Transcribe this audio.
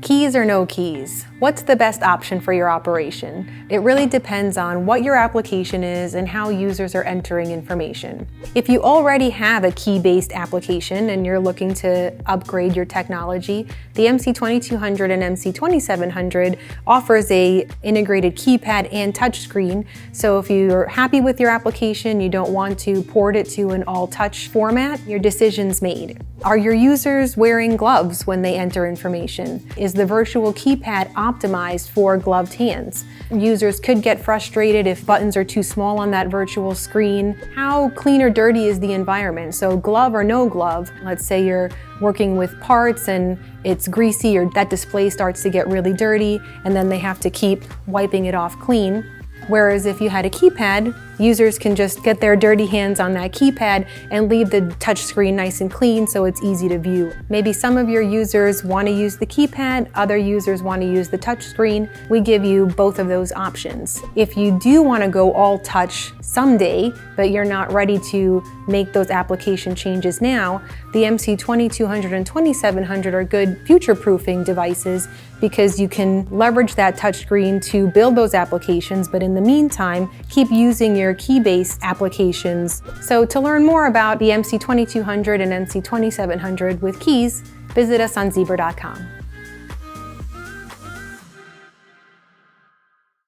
Keys or no keys? What's the best option for your operation? It really depends on what your application is and how users are entering information. If you already have a key-based application and you're looking to upgrade your technology, the MC2200 and MC2700 offers a integrated keypad and touchscreen. So if you're happy with your application, you don't want to port it to an all-touch format, your decision's made. Are your users wearing gloves when they enter information? Is the virtual keypad optimized for gloved hands? Users could get frustrated if buttons are too small on that virtual screen. How clean or dirty is the environment? So glove or no glove, let's say you're working with parts and it's greasy or that display starts to get really dirty and then they have to keep wiping it off clean. Whereas if you had a keypad, users can just get their dirty hands on that keypad and leave the touchscreen nice and clean so it's easy to view. Maybe some of your users want to use the keypad, other users want to use the touchscreen. We give you both of those options. If you do want to go all touch someday, but you're not ready to make those application changes now, the MC2200 and 2700 are good future-proofing devices because you can leverage that touchscreen to build those applications, but in the meantime, keep using your key-based applications. So to learn more about the MC2200 and MC2700 with keys, visit us on zebra.com.